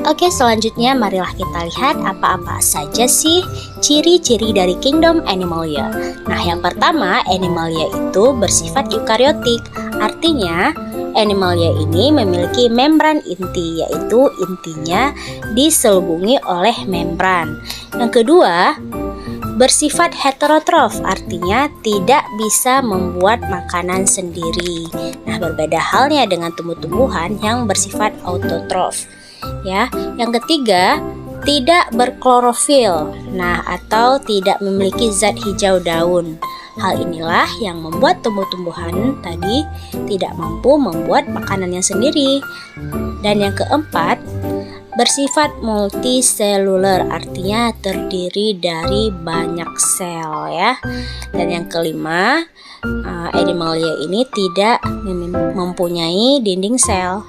Oke, selanjutnya marilah kita lihat apa-apa saja sih ciri-ciri dari kingdom Animalia. Nah, yang pertama, Animalia itu bersifat eukariotik. Artinya, Animalia ini memiliki membran inti, yaitu intinya diselubungi oleh membran. Yang kedua, bersifat heterotrof, artinya tidak bisa membuat makanan sendiri. Nah, berbeda halnya dengan tumbuh-tumbuhan yang bersifat autotrof. Ya, yang ketiga, tidak berklorofil. Nah, atau tidak memiliki zat hijau daun. Hal inilah yang membuat tumbuh-tumbuhan tadi tidak mampu membuat makanannya sendiri. Dan yang keempat, bersifat multiseluler, artinya terdiri dari banyak sel ya. Dan yang kelima, Animalia ini tidak mempunyai dinding sel.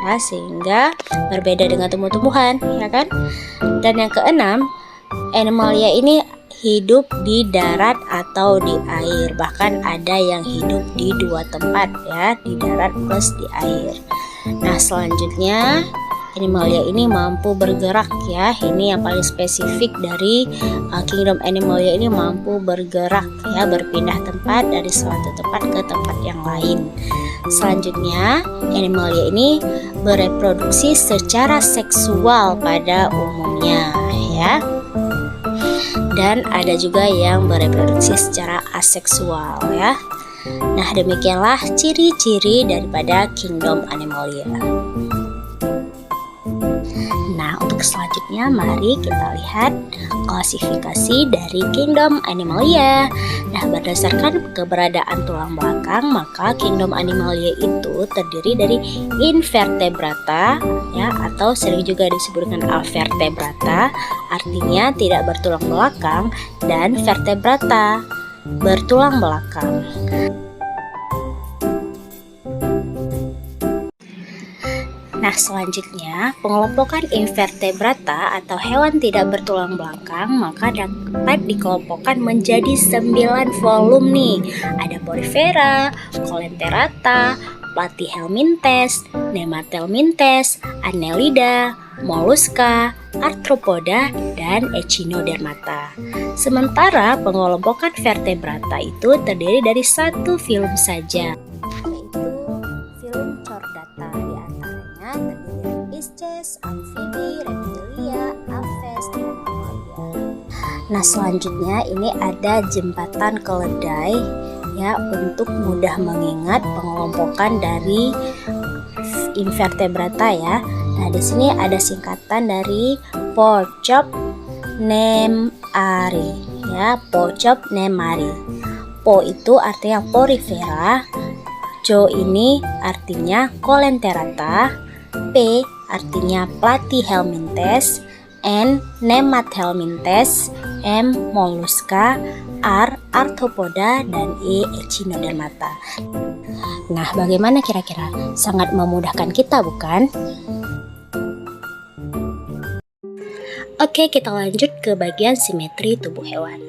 Sehingga berbeda dengan tumbuh-tumbuhan, ya kan? Dan yang keenam, Animalia ini hidup di darat atau di air. Bahkan ada yang hidup di dua tempat ya, di darat plus di air. Nah, selanjutnya Animalia ini mampu bergerak ya. Ini yang paling spesifik dari kingdom Animalia ini, mampu bergerak ya, berpindah tempat dari suatu tempat ke tempat yang lain. Selanjutnya, Animalia ini bereproduksi secara seksual pada umumnya ya. Dan ada juga yang bereproduksi secara aseksual ya. Nah, demikianlah ciri-ciri daripada kingdom Animalia. Nah, untuk selanjutnya mari kita lihat klasifikasi dari kingdom Animalia. Nah, berdasarkan keberadaan tulang belakang, maka kingdom Animalia itu terdiri dari invertebrata ya, atau sering juga disebut dengan avertebrata, artinya tidak bertulang belakang, dan vertebrata, bertulang belakang. Nah, selanjutnya pengelompokan invertebrata atau hewan tidak bertulang belakang maka dapat dikelompokkan menjadi 9 volume nih. Ada Porifera, Coelenterata, Platyhelminthes, Nemathelminthes, Annelida, Mollusca, Arthropoda, dan Echinodermata. Sementara pengelompokan vertebrata itu terdiri dari satu filum saja, yaitu filum Chordata. Di antaranya terdiri dari Pisces, Amphibi, Reptilia, Aves, dan Mammalia. Nah, selanjutnya ini ada jembatan keledai ya, untuk mudah mengingat pengelompokan dari invertebrata ya. Nah, di sini ada singkatan dari Porcopnemari ya, Porcopnemari. Po itu artinya Porifera, Jo ini artinya Coelenterata, P artinya Platyhelminthes, N Nemathelminthes, M Mollusca, R Arthropoda, dan E Echinodermata. Nah, bagaimana kira-kira? Sangat memudahkan kita, bukan? Oke, kita lanjut ke bagian simetri tubuh hewan.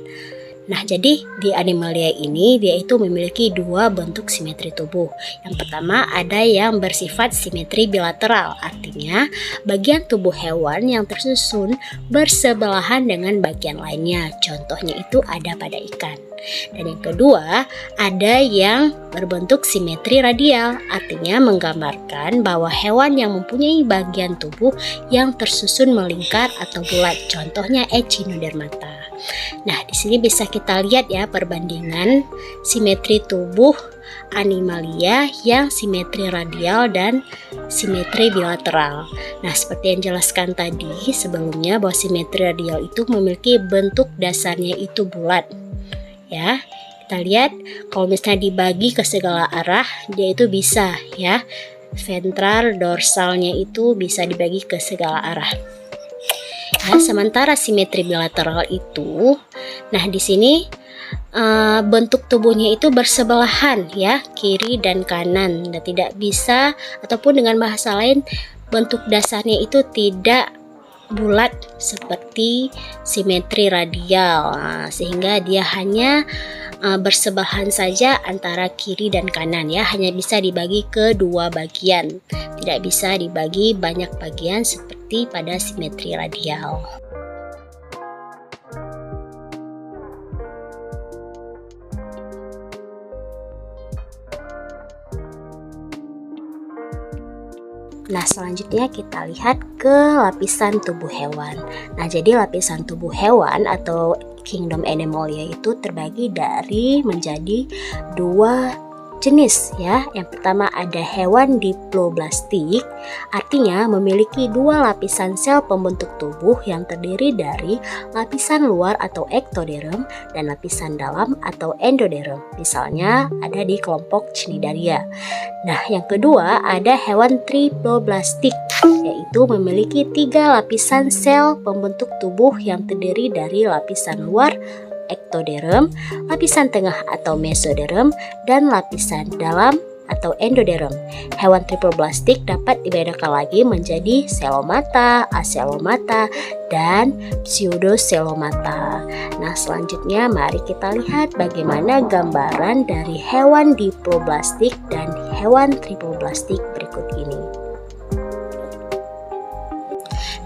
Nah, jadi di Animalia ini dia itu memiliki dua bentuk simetri tubuh. Yang pertama ada yang bersifat simetri bilateral, artinya bagian tubuh hewan yang tersusun bersebelahan dengan bagian lainnya. Contohnya itu ada pada ikan. Dan yang kedua ada yang berbentuk simetri radial, artinya menggambarkan bahwa hewan yang mempunyai bagian tubuh yang tersusun melingkar atau bulat. Contohnya Echinodermata. Nah, di sini bisa kita lihat ya perbandingan simetri tubuh Animalia yang simetri radial dan simetri bilateral. Nah, seperti yang jelaskan tadi sebelumnya bahwa simetri radial itu memiliki bentuk dasarnya itu bulat. Ya, kita lihat kalau misalnya dibagi ke segala arah dia itu bisa ya, ventral dorsalnya itu bisa dibagi ke segala arah. Ya, sementara simetri bilateral itu, nah di sini bentuk tubuhnya itu bersebelahan ya, kiri dan kanan, dan tidak bisa, ataupun dengan bahasa lain bentuk dasarnya itu tidak bulat seperti simetri radial, sehingga dia hanya bersebelahan saja antara kiri dan kanan ya, hanya bisa dibagi ke dua bagian, tidak bisa dibagi banyak bagian seperti seperti pada simetri radial. Nah, selanjutnya kita lihat ke lapisan tubuh hewan. Nah, jadi lapisan tubuh hewan atau Kingdom Animalia itu terbagi menjadi dua jenis ya. Yang pertama ada hewan diploblastik, artinya memiliki dua lapisan sel pembentuk tubuh yang terdiri dari lapisan luar atau ektoderm dan lapisan dalam atau endoderm. Misalnya ada di kelompok Cnidaria. Nah, yang kedua ada hewan triploblastik, yaitu memiliki tiga lapisan sel pembentuk tubuh yang terdiri dari lapisan luar ektoderm, lapisan tengah atau mesoderm, dan lapisan dalam atau endoderm. Hewan triploblastik dapat dibedakan lagi menjadi selomata, aselomata, dan pseudoselomata. Nah, selanjutnya mari kita lihat bagaimana gambaran dari hewan diploblastik dan hewan triploblastik berikut ini.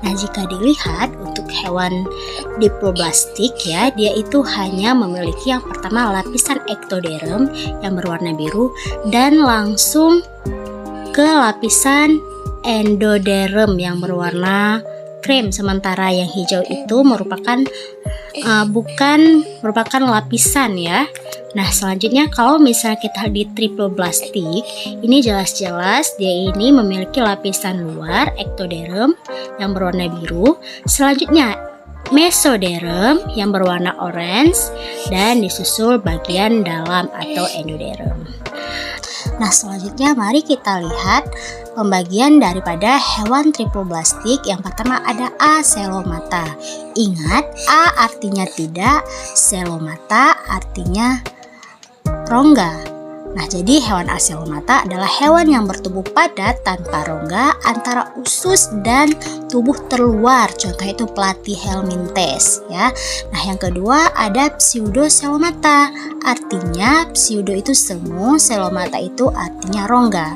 Nah, jika dilihat untuk hewan diploblastik ya, dia itu hanya memiliki yang pertama lapisan ektoderm yang berwarna biru dan langsung ke lapisan endoderm yang berwarna krem, sementara yang hijau itu merupakan bukan lapisan ya. Nah, selanjutnya kalau misalnya kita di triploblastik, ini jelas-jelas dia ini memiliki lapisan luar ektoderm yang berwarna biru, selanjutnya mesoderm yang berwarna orange, dan disusul bagian dalam atau endoderm. Nah, selanjutnya mari kita lihat pembagian daripada hewan triploblastik. Yang pertama ada aselomata. Ingat, A artinya tidak, selomata artinya rongga. Nah, jadi hewan aselomata adalah hewan yang bertubuh padat tanpa rongga antara usus dan tubuh terluar. Contohnya itu Platyhelminthes ya. Nah, yang kedua ada pseudoselomata. Artinya pseudo itu semu, selomata itu artinya rongga.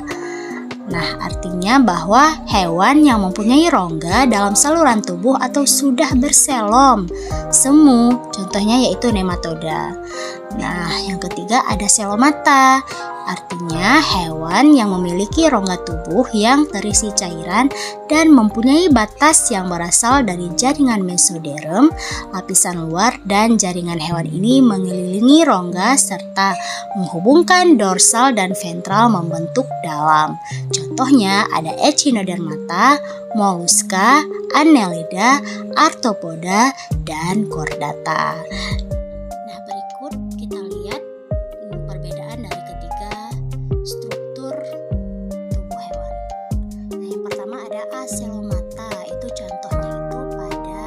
Nah, artinya bahwa hewan yang mempunyai rongga dalam saluran tubuh atau sudah berselom semu, contohnya yaitu nematoda. Nah, yang ketiga ada selomata, artinya hewan yang memiliki rongga tubuh yang terisi cairan dan mempunyai batas yang berasal dari jaringan mesoderm, lapisan luar, dan jaringan hewan ini mengelilingi rongga serta menghubungkan dorsal dan ventral membentuk dalam. Contohnya ada Echinodermata, Mollusca, Annelida, Arthropoda, dan Chordata. Nah, berikut kita lihat perbedaan dari ketiga struktur tubuh hewan. Nah, yang pertama ada aselomata, itu contohnya itu pada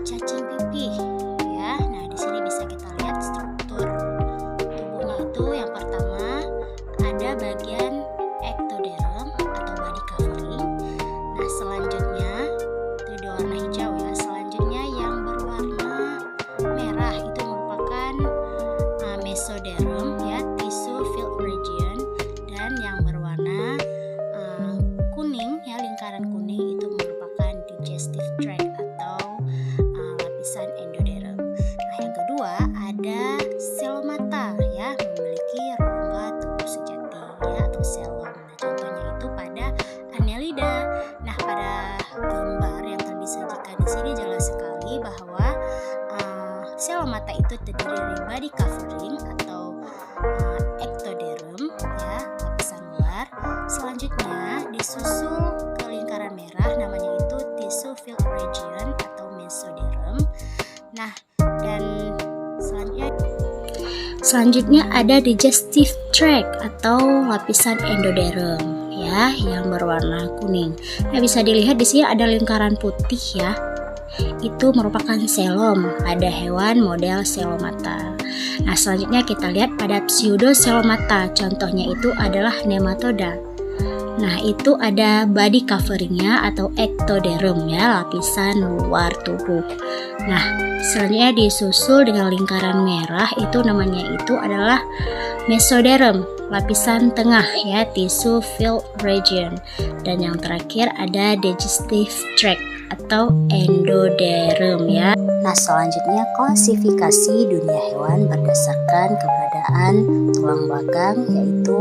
cacing pipih ya. Nah, di sini bisa kita lihat struktur tubuhnya itu. Yang pertama ada bagian ektoderm atau body covering. Nah, selanjutnya itu warna hijau ya. Selanjutnya yang berwarna merah itu merupakan mesoderm ya, tissue filled region, dan yang berwarna kuning ya, lingkaran kuning itu merupakan digestive tract atau lapisan endoderm. Nah, yang kedua ada selomata ya, memiliki rongga tubuh sejati ya atau selom. Nah, contohnya itu pada Annelida. Nah, pada gambar yang disajikan di sini jelas sekali bahwa selomata itu terdiri dari body covering atau ektoderm ya, lapisan luar. Selanjutnya disusul ke lingkaran merah, namanya itu tissue filled region atau mesoderm. Nah, dan selanjutnya ada digestive tract atau lapisan endoderm ya yang berwarna kuning. Nah, bisa dilihat di sini ada lingkaran putih ya. Itu merupakan selom pada hewan model selomata. Nah, selanjutnya kita lihat pada pseudoselomata. Contohnya itu adalah nematoda. Nah, itu ada body coveringnya atau ektoderm ya, lapisan luar tubuh. Nah, selanjutnya disusul dengan lingkaran merah, itu namanya itu adalah Mesoderm, lapisan tengah ya, tissue field region. Dan yang terakhir ada digestive tract atau endoderm ya. Nah, selanjutnya klasifikasi dunia hewan berdasarkan keberadaan tulang belakang, yaitu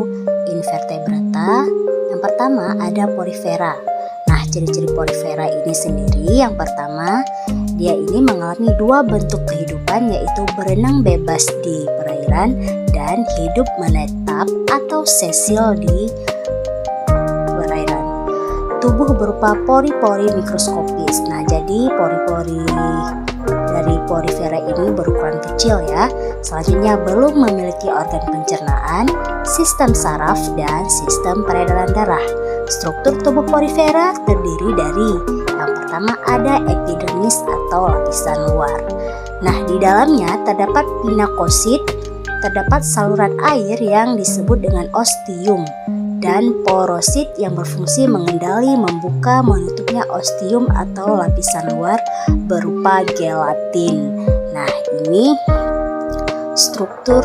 invertebrata. Yang pertama ada porifera. Nah, ciri-ciri porifera ini sendiri, yang pertama, dia ini mengalami dua bentuk kehidupan, yaitu berenang bebas di perairan dan hidup menetap atau sesil di perairan. Tubuh berupa pori-pori mikroskopis. Nah, jadi pori-pori dari porifera ini berukuran kecil ya. Selanjutnya belum memiliki organ pencernaan, sistem saraf, dan sistem peredaran darah. Struktur tubuh porifera terdiri dari yang pertama ada epidermis atau lapisan luar. Nah, di dalamnya terdapat pinakosit, terdapat saluran air yang disebut dengan ostium, dan porosit yang berfungsi mengendali membuka menutupnya ostium atau lapisan luar berupa gelatin. Nah, ini struktur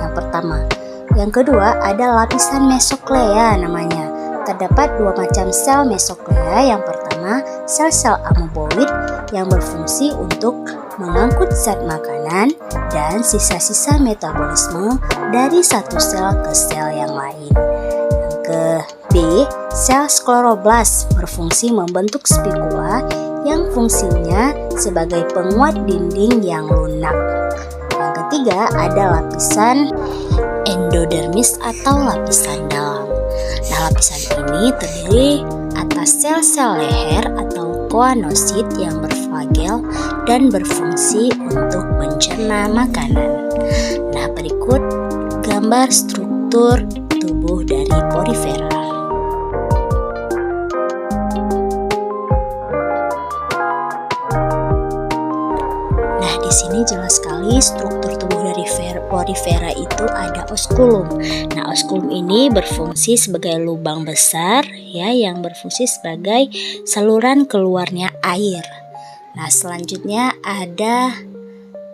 yang pertama. Yang kedua ada lapisan mesoklea namanya. Terdapat dua macam sel mesoklea. Yang pertama sel-sel amoeboid yang berfungsi untuk mengangkut zat makanan dan sisa-sisa metabolisme dari satu sel ke sel yang lain. Yang ke B, sel skloroblast berfungsi membentuk spikula yang fungsinya sebagai penguat dinding yang lunak. Yang ketiga ada lapisan endodermis atau lapisan dalam. Nah, lapisan ini terdiri atas sel-sel leher atau koanosit yang berflagel dan berfungsi untuk mencerna makanan. Nah, berikut gambar struktur tubuh dari porifera. Nah, di sini jelas sekali struktur tubuh dari porifera itu ada osculum. Nah, osculum ini berfungsi sebagai lubang besar ya, yang berfungsi sebagai saluran keluarnya air. Nah, selanjutnya ada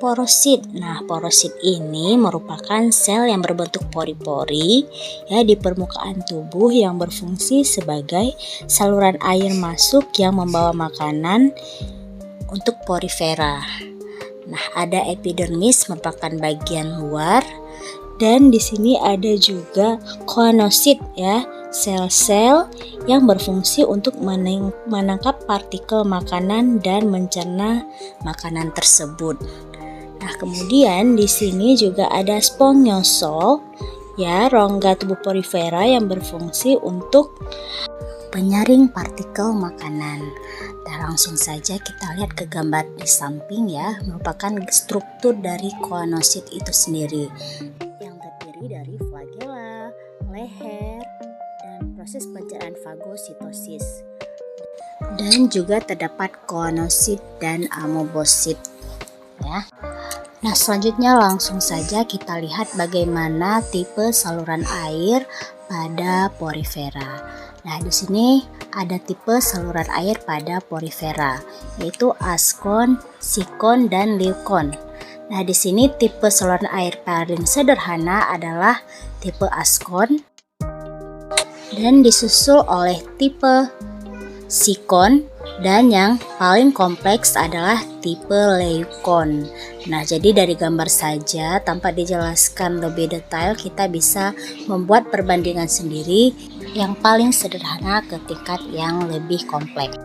porosit. Nah, porosit ini merupakan sel yang berbentuk pori-pori ya di permukaan tubuh yang berfungsi sebagai saluran air masuk yang membawa makanan untuk porifera. Nah, ada epidermis merupakan bagian luar, dan di sini ada juga koanosit ya, sel-sel yang berfungsi untuk menangkap partikel makanan dan mencerna makanan tersebut. Nah, kemudian di sini juga ada spongiosol ya, rongga tubuh porifera yang berfungsi untuk penyaring partikel makanan. Nah, langsung saja kita lihat ke gambar di samping ya, merupakan struktur dari koanosit itu sendiri yang terdiri dari flagella, leher, dan proses pencernaan fagositosis. Dan juga terdapat koanosit dan amoebosit ya. Nah, selanjutnya langsung saja kita lihat bagaimana tipe saluran air pada porifera. Nah, di sini ada tipe saluran air pada porifera, yaitu askon, sikon, dan leukon. Nah, di sini tipe saluran air paling sederhana adalah tipe askon dan disusul oleh tipe sikon, dan yang paling kompleks adalah tipe leukon. Nah, jadi dari gambar saja tanpa dijelaskan lebih detail kita bisa membuat perbandingan sendiri yang paling sederhana ke tingkat yang lebih kompleks.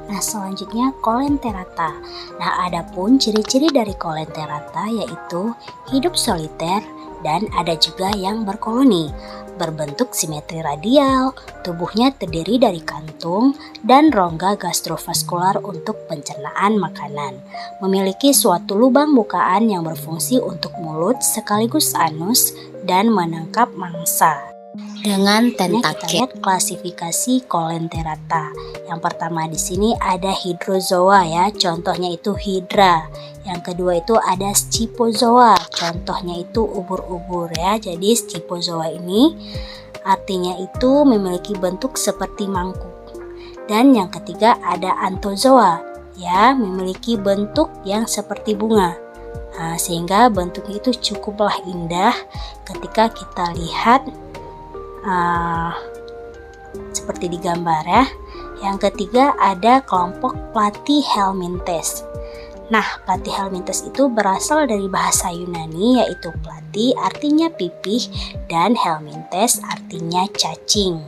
Nah, selanjutnya kolenterata. Nah, adapun ciri-ciri dari kolenterata yaitu hidup soliter dan ada juga yang berkoloni, berbentuk simetri radial, tubuhnya terdiri dari kantung dan rongga gastrovaskular untuk pencernaan makanan, memiliki suatu lubang bukaan yang berfungsi untuk mulut sekaligus anus dan menangkap mangsa. Dengan tentakel. Klasifikasi kolenterata. Yang pertama di sini ada hydrozoa ya, contohnya itu hydra. Yang kedua itu ada scyphozoa, contohnya itu ubur-ubur ya. Jadi scyphozoa ini artinya itu memiliki bentuk seperti mangkuk. Dan yang ketiga ada anthozoa, ya memiliki bentuk yang seperti bunga. Sehingga bentuknya itu cukuplah indah ketika kita lihat seperti di gambar ya. Yang ketiga ada kelompok Platyhelminthes. Nah, Platyhelminthes itu berasal dari bahasa Yunani, yaitu platy artinya pipih dan helminthes artinya cacing.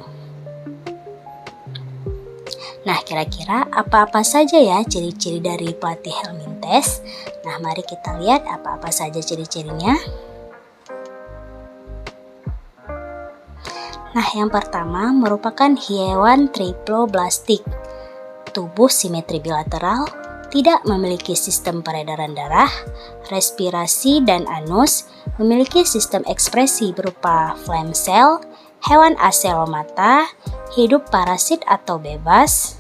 Nah, kira-kira apa-apa saja ya ciri-ciri dari Platyhelminthes? Nah, mari kita lihat apa-apa saja ciri-cirinya. Nah, yang pertama merupakan hewan triploblastik. Tubuh simetri bilateral, tidak memiliki sistem peredaran darah, respirasi dan anus, memiliki sistem ekspresi berupa phloem cell, hewan aselomata, hidup parasit atau bebas,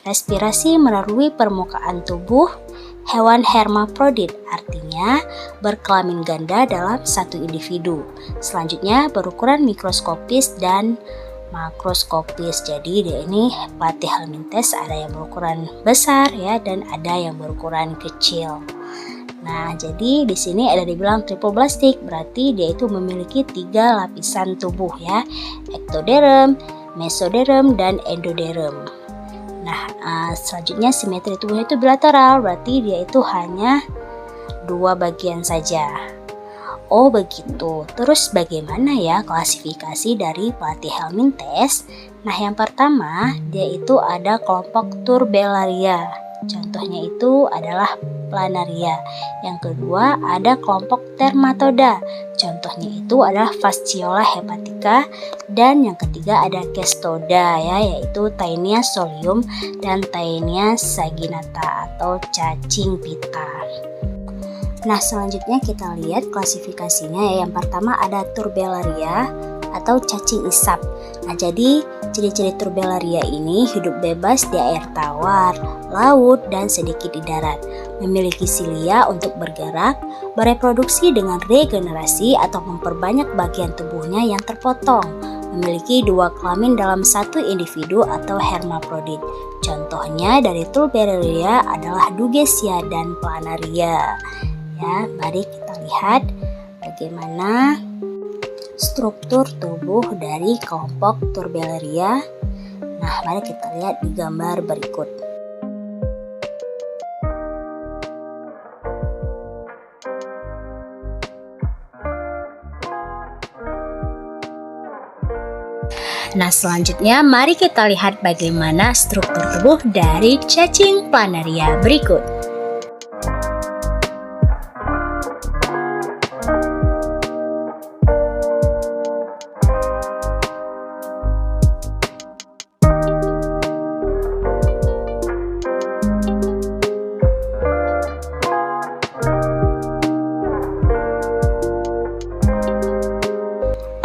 respirasi melalui permukaan tubuh, hewan hermaprodit artinya berkelamin ganda dalam satu individu. Selanjutnya berukuran mikroskopis dan makroskopis. Jadi ini Platyhelminthes ada yang berukuran besar ya dan ada yang berukuran kecil. Nah, jadi di sini ada dibilang triploblastik, berarti dia itu memiliki 3 lapisan tubuh ya, ektoderm, mesoderm dan endoderm. Nah, selanjutnya simetri tubuhnya itu bilateral, berarti dia itu hanya 2 bagian saja. Oh begitu. Terus bagaimana ya klasifikasi dari Platyhelminthes? Nah, yang pertama dia itu ada kelompok Turbellaria. Contohnya itu adalah Planaria. Yang kedua ada kelompok Dermatoda. Contohnya itu adalah Fasciola hepatica. Dan yang ketiga ada Cestoda ya, yaitu Taenia solium dan Taenia saginata atau cacing pita. Nah, selanjutnya kita lihat klasifikasinya ya. Yang pertama ada Turbellaria atau cacing isap. Nah, jadi ciri-ciri Turbellaria ini hidup bebas di air tawar, laut, dan sedikit di darat. Memiliki silia untuk bergerak, bereproduksi dengan regenerasi atau memperbanyak bagian tubuhnya yang terpotong. Memiliki 2 kelamin dalam satu individu atau hermaprodit. Contohnya dari Turbellaria adalah Dugesia dan Planaria. Ya, mari kita lihat bagaimana struktur tubuh dari kelompok Turbellaria. Nah, mari kita lihat di gambar berikut. Nah, selanjutnya mari kita lihat bagaimana struktur tubuh dari cacing Planaria berikut.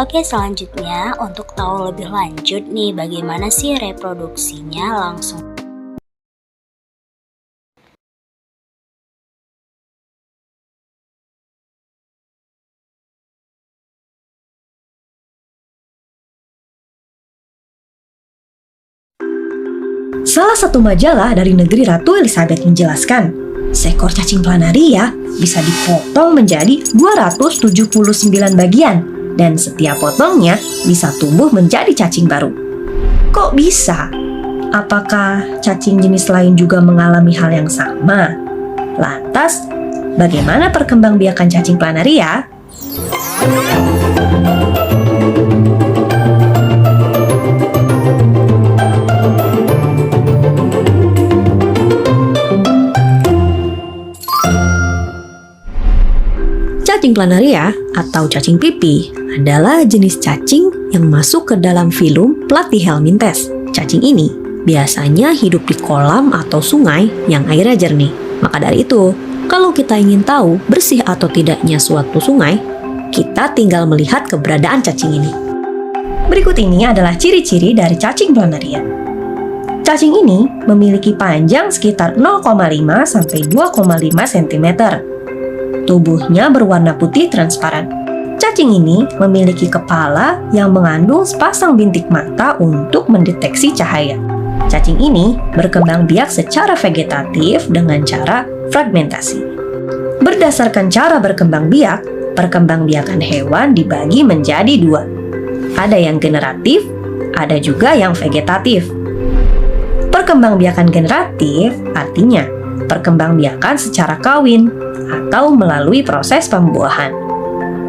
Oke, selanjutnya untuk tahu lebih lanjut nih bagaimana sih reproduksinya langsung. Salah satu majalah dari negeri Ratu Elizabeth menjelaskan, seekor cacing planaria bisa dipotong menjadi 279 bagian. Dan setiap potongnya bisa tumbuh menjadi cacing baru. Kok bisa? Apakah cacing jenis lain juga mengalami hal yang sama? Lantas, bagaimana perkembangbiakan cacing planaria? Cacing planaria atau cacing pipi adalah jenis cacing yang masuk ke dalam filum Platyhelminthes. Cacing ini biasanya hidup di kolam atau sungai yang airnya jernih. Maka dari itu, kalau kita ingin tahu bersih atau tidaknya suatu sungai, kita tinggal melihat keberadaan cacing ini. Berikut ini adalah ciri-ciri dari cacing planaria. Cacing ini memiliki panjang sekitar 0,5 sampai 2,5 cm. Tubuhnya berwarna putih transparan. Cacing ini memiliki kepala yang mengandung sepasang bintik mata untuk mendeteksi cahaya. Cacing ini berkembang biak secara vegetatif dengan cara fragmentasi. Berdasarkan cara berkembang biak, perkembangbiakan hewan dibagi menjadi dua. Ada yang generatif, ada juga yang vegetatif. Perkembangbiakan generatif artinya perkembangbiakan secara kawin atau melalui proses pembuahan.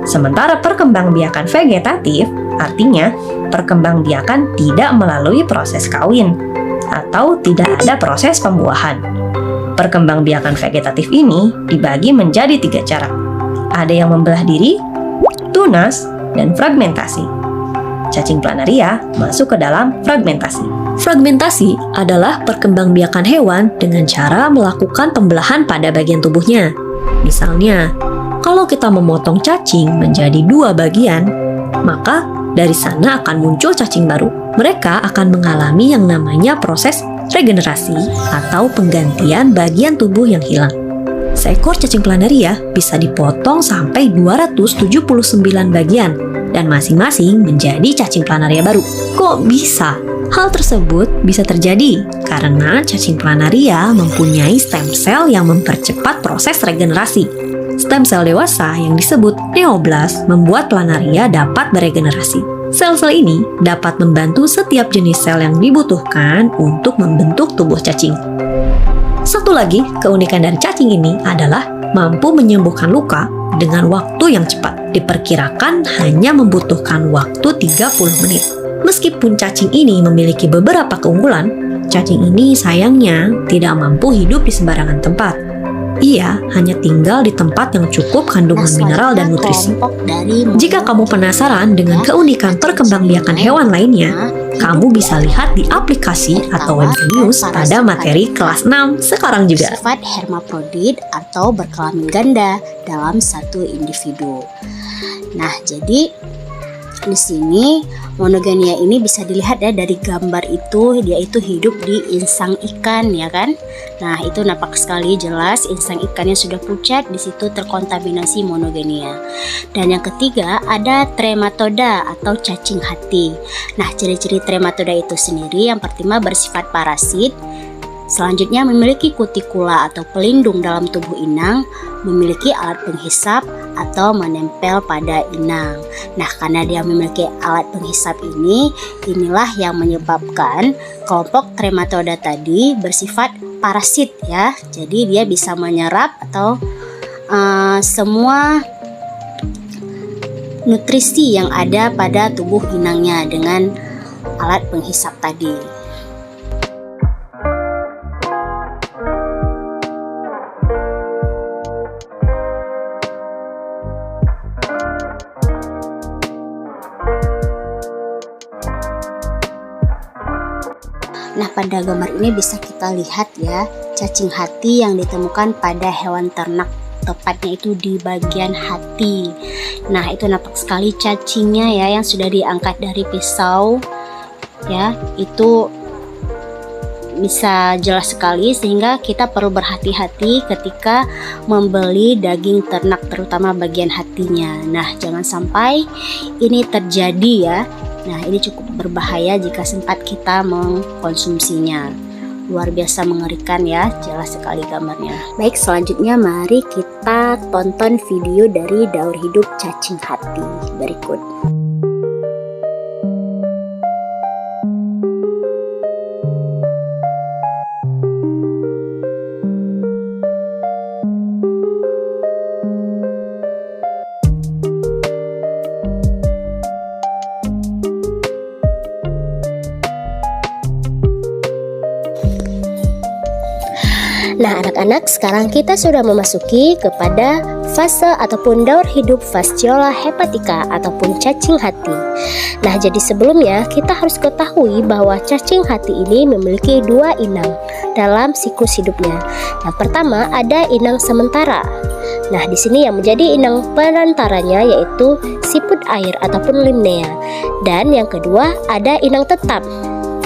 Sementara perkembangbiakan vegetatif artinya perkembangbiakan tidak melalui proses kawin atau tidak ada proses pembuahan. Perkembangbiakan vegetatif ini dibagi menjadi 3 cara. Ada yang membelah diri, tunas, dan fragmentasi. Cacing planaria masuk ke dalam fragmentasi. Fragmentasi adalah perkembangbiakan hewan dengan cara melakukan pembelahan pada bagian tubuhnya. Misalnya, kalau kita memotong cacing menjadi 2 bagian, maka dari sana akan muncul cacing baru. Mereka akan mengalami yang namanya proses regenerasi atau penggantian bagian tubuh yang hilang. Seekor cacing planaria bisa dipotong sampai 279 bagian dan masing-masing menjadi cacing planaria baru. Kok bisa? Hal tersebut bisa terjadi karena cacing planaria mempunyai stem cell yang mempercepat proses regenerasi. Stem cell dewasa yang disebut neoblast membuat planaria dapat beregenerasi. Sel-sel ini dapat membantu setiap jenis sel yang dibutuhkan untuk membentuk tubuh cacing. Satu lagi keunikan dari cacing ini adalah mampu menyembuhkan luka dengan waktu yang cepat. Diperkirakan hanya membutuhkan waktu 30 menit. Meskipun cacing ini memiliki beberapa keunggulan, cacing ini sayangnya tidak mampu hidup di sembarangan tempat. Ia hanya tinggal di tempat yang cukup kandungan mineral dan nutrisi. Jika kamu penasaran dengan keunikan perkembangbiakan hewan lainnya, kamu bisa lihat di aplikasi atau web news pada materi kelas 6 sekarang juga. Sifat hermaprodit atau berkelamin ganda dalam satu individu. Nah, jadi di sini monogenia ini bisa dilihat ya dari gambar itu, dia itu hidup di insang ikan ya kan. Nah, itu nampak sekali jelas insang ikannya sudah pucat, di situ terkontaminasi monogenia. Dan yang ketiga ada trematoda atau cacing hati. Nah, ciri-ciri trematoda itu sendiri yang pertama bersifat parasit. Selanjutnya memiliki kutikula atau pelindung dalam tubuh inang, memiliki alat penghisap atau menempel pada inang. Nah, karena dia memiliki alat penghisap ini, inilah yang menyebabkan kelompok trematoda tadi bersifat parasit ya. Jadi dia bisa menyerap atau semua nutrisi yang ada pada tubuh inangnya dengan alat penghisap tadi. Nah, pada gambar ini bisa kita lihat ya, cacing hati yang ditemukan pada hewan ternak, tepatnya itu di bagian hati. Nah, itu nampak sekali cacingnya ya yang sudah diangkat dari pisau ya, itu bisa jelas sekali sehingga kita perlu berhati-hati ketika membeli daging ternak, terutama bagian hatinya. Nah, jangan sampai ini terjadi ya. Nah, ini cukup berbahaya jika sempat kita mengkonsumsinya. Luar biasa mengerikan ya, jelas sekali gambarnya. Baik, selanjutnya mari kita tonton video dari daur hidup cacing hati berikut. Nah, anak-anak, sekarang kita sudah memasuki kepada fase ataupun daur hidup Fasciola hepatica ataupun cacing hati. Nah, jadi sebelumnya kita harus ketahui bahwa cacing hati ini memiliki 2 inang dalam siklus hidupnya. Yang pertama ada inang sementara. Nah, di sini yang menjadi inang perantaranya yaitu siput air ataupun limnea. Dan yang kedua ada inang tetap,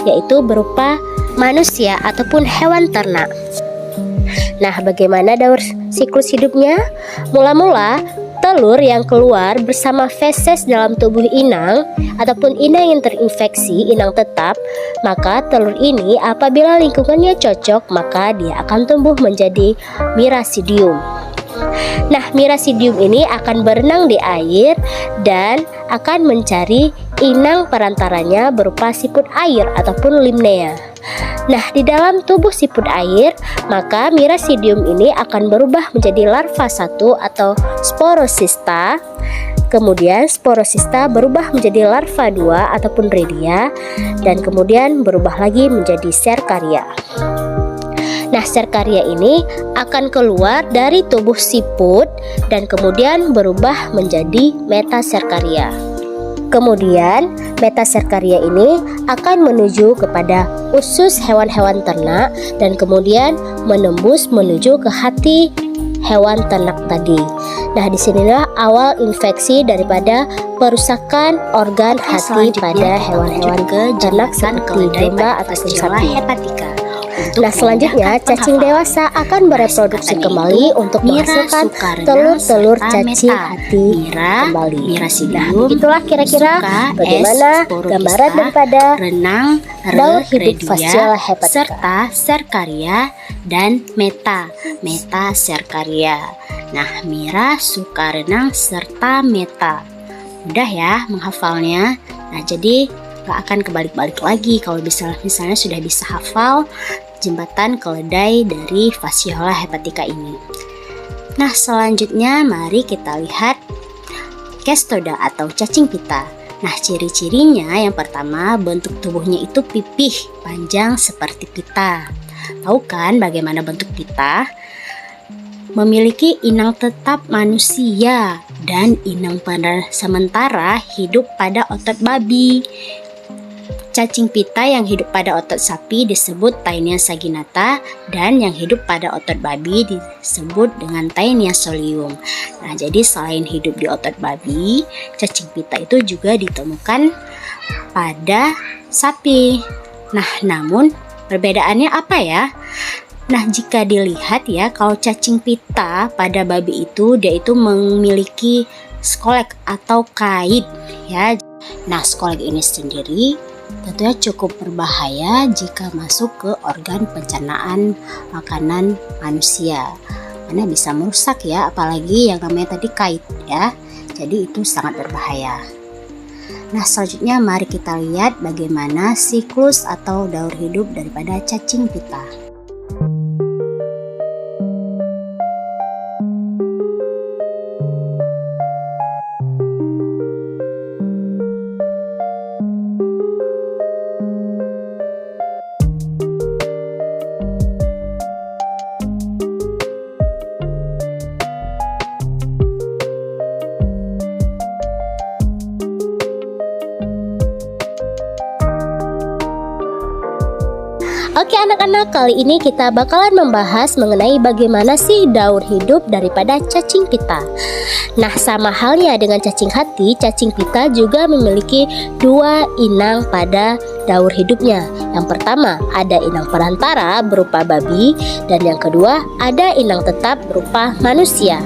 yaitu berupa manusia ataupun hewan ternak. Nah, bagaimana daur siklus hidupnya? Mula-mula telur yang keluar bersama feses dalam tubuh inang ataupun inang yang terinfeksi inang tetap, maka telur ini apabila lingkungannya cocok maka dia akan tumbuh menjadi Miracidium. Nah, Miracidium ini akan berenang di air dan akan mencari inang perantaranya berupa siput air ataupun limnea. Nah, di dalam tubuh siput air, maka Miracidium ini akan berubah menjadi larva 1 atau Sporosista. Kemudian Sporosista berubah menjadi larva 2 ataupun Redia, dan kemudian berubah lagi menjadi Cercaria. Nah, Cercaria ini akan keluar dari tubuh siput dan kemudian berubah menjadi Metacercaria. Kemudian Metacercaria ini akan menuju kepada usus hewan-hewan ternak dan kemudian menembus menuju ke hati hewan ternak tadi. Nah, disinilah awal infeksi daripada perusakan organ hati pada hewan-hewan ternak seperti domba ataupun sapi. Hepatica. Nah, selanjutnya cacing dewasa akan bereproduksi kembali untuk menghasilkan telur-telur cacing hati kembali. Nah, itulah kira-kira bagaimana gambaran daripada renang, daur hidup Fasciola hepatica serta Cercaria dan Metacercaria. Nah, Mira suka renang serta Meta. Mudah ya menghafalnya. Nah, jadi gak akan kebalik-balik lagi kalau misalnya sudah bisa hafal jembatan keledai dari Fasciola hepatica ini. Nah, selanjutnya mari kita lihat Cestoda atau cacing pita. Nah, ciri-cirinya yang pertama, bentuk tubuhnya itu pipih, panjang seperti pita. Tahu kan bagaimana bentuk pita? Memiliki inang tetap manusia dan inang pada sementara hidup pada otot babi. Cacing pita yang hidup pada otot sapi disebut Taenia saginata dan yang hidup pada otot babi disebut dengan Taenia solium. Nah, jadi selain hidup di otot babi, cacing pita itu juga ditemukan pada sapi. Nah, namun perbedaannya apa ya? Nah, jika dilihat ya, kalau cacing pita pada babi itu dia itu memiliki skolek atau kait ya. Nah, skolek ini sendiri tentunya cukup berbahaya jika masuk ke organ pencernaan makanan manusia, karena bisa merusak ya, apalagi yang namanya tadi kait ya. Jadi itu sangat berbahaya. Nah, selanjutnya mari kita lihat bagaimana siklus atau daur hidup daripada cacing pita. Oke anak-anak, kali ini kita bakalan membahas mengenai bagaimana sih daur hidup daripada cacing pita. Nah, sama halnya dengan cacing hati, cacing pita juga memiliki dua inang pada daur hidupnya. Yang pertama ada inang perantara berupa babi, dan yang kedua ada inang tetap berupa manusia.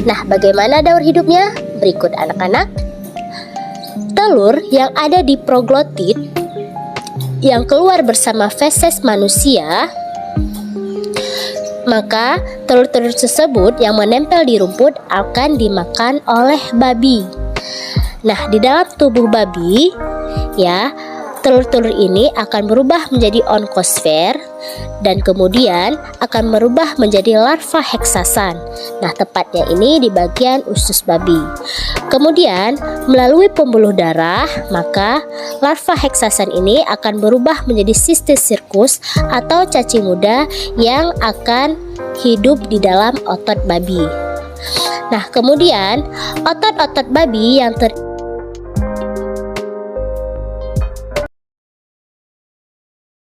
Nah, bagaimana daur hidupnya? Berikut anak-anak. Telur yang ada di proglotit yang keluar bersama feses manusia, maka telur-telur tersebut yang menempel di rumput akan dimakan oleh babi. Nah, di dalam tubuh babi ya, telur-telur ini akan berubah menjadi onkosfer dan kemudian akan berubah menjadi larva heksasan. Nah, tepatnya ini di bagian usus babi. Kemudian melalui pembuluh darah, maka larva heksasan ini akan berubah menjadi Cystosircus atau cacing muda yang akan hidup di dalam otot babi. Nah, kemudian otot-otot babi yang